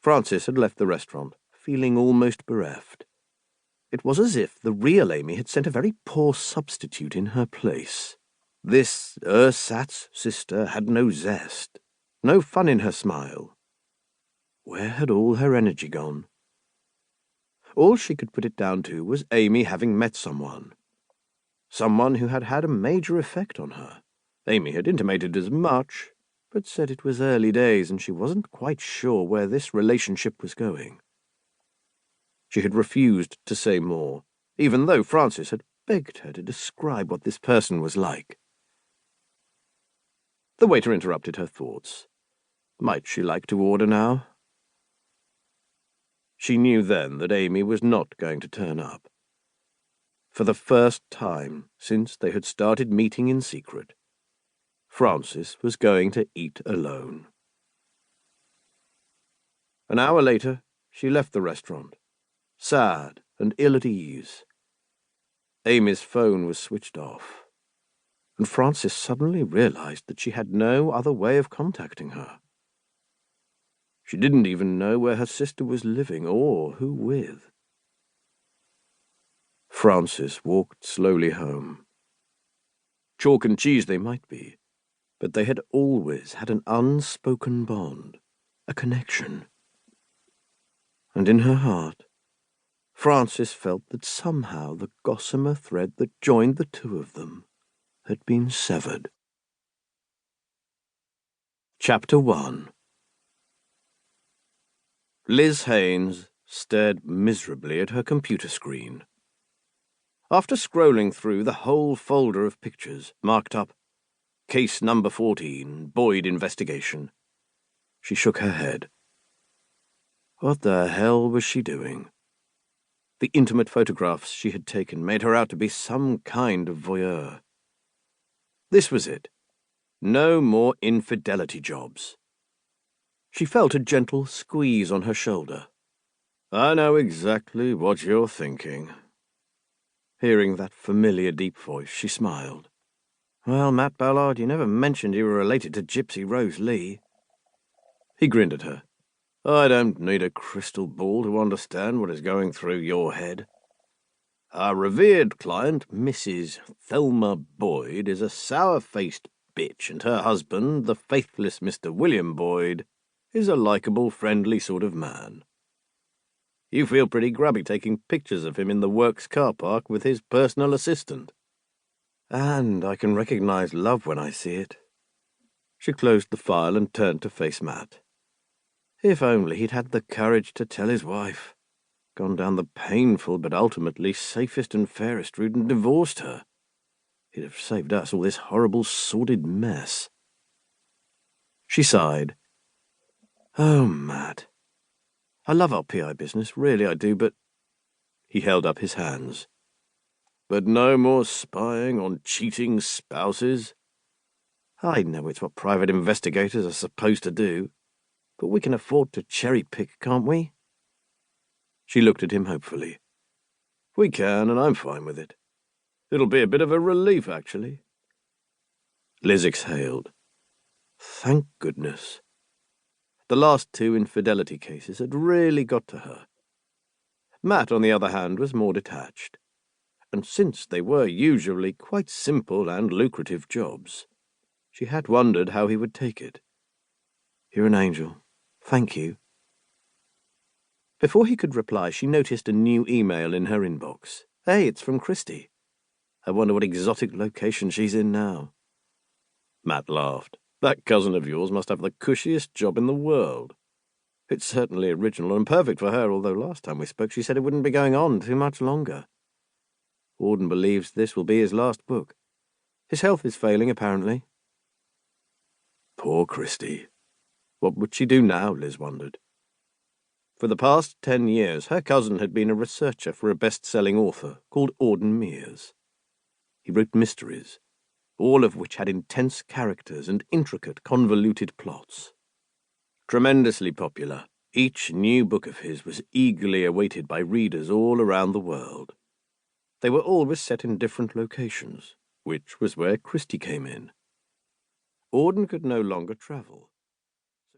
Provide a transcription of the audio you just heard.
Frances had left the restaurant, feeling almost bereft. It was as if the real Amy had sent a very poor substitute in her place. This ersatz sister had no zest, no fun in her smile. Where had all her energy gone? All she could put it down to was Amy having met someone who had had a major effect on her. Amy had intimated as much, but said it was early days and she wasn't quite sure where this relationship was going. She had refused to say more, even though Frances had begged her to describe what this person was like. The waiter interrupted her thoughts. Might she like to order now? She knew then that Amy was not going to turn up. For the first time since they had started meeting in secret, Frances was going to eat alone. An hour later, she left the restaurant, sad and ill at ease. Amy's phone was switched off, and Frances suddenly realized that she had no other way of contacting her. She didn't even know where her sister was living or who with. Frances walked slowly home. Chalk and cheese they might be, but they had always had an unspoken bond, a connection. And in her heart, Frances felt that somehow the gossamer thread that joined the two of them had been severed. Chapter 1. Liz Haynes stared miserably at her computer screen. After scrolling through the whole folder of pictures marked up Case Number 14, Boyd Investigation, she shook her head. What the hell was she doing? The intimate photographs she had taken made her out to be some kind of voyeur. This was it. No more infidelity jobs. She felt a gentle squeeze on her shoulder. I know exactly what you're thinking. Hearing that familiar deep voice, she smiled. Well, Matt Ballard, you never mentioned you were related to Gypsy Rose Lee. He grinned at her. I don't need a crystal ball to understand what is going through your head. Our revered client, Mrs. Thelma Boyd, is a sour-faced bitch, and her husband, the faithless Mr. William Boyd, is a likeable, friendly sort of man. You feel pretty grubby taking pictures of him in the works car park with his personal assistant. And I can recognize love when I see it. She closed the file and turned to face Matt. If only he'd had the courage to tell his wife. Gone down the painful but ultimately safest and fairest route and divorced her. He'd have saved us all this horrible, sordid mess. She sighed. Oh, Matt. I love our PI business, really I do, but... He held up his hands. But no more spying on cheating spouses? I know it's what private investigators are supposed to do, but we can afford to cherry-pick, can't we? She looked at him hopefully. We can, and I'm fine with it. It'll be a bit of a relief, actually. Liz exhaled. Thank goodness. The last two infidelity cases had really got to her. Matt, on the other hand, was more detached, and since they were usually quite simple and lucrative jobs, she had wondered how he would take it. You're an angel. Thank you. Before he could reply, she noticed a new email in her inbox. Hey, it's from Christie. I wonder what exotic location she's in now. Matt laughed. That cousin of yours must have the cushiest job in the world. It's certainly original and perfect for her, although last time we spoke she said it wouldn't be going on too much longer. Auden believes this will be his last book. His health is failing, apparently. Poor Christie. What would she do now, Liz wondered. For the past 10 years, her cousin had been a researcher for a best-selling author called Auden Mears. He wrote mysteries, all of which had intense characters and intricate, convoluted plots. Tremendously popular, each new book of his was eagerly awaited by readers all around the world. They were always set in different locations, which was where Christie came in. Auden could no longer travel.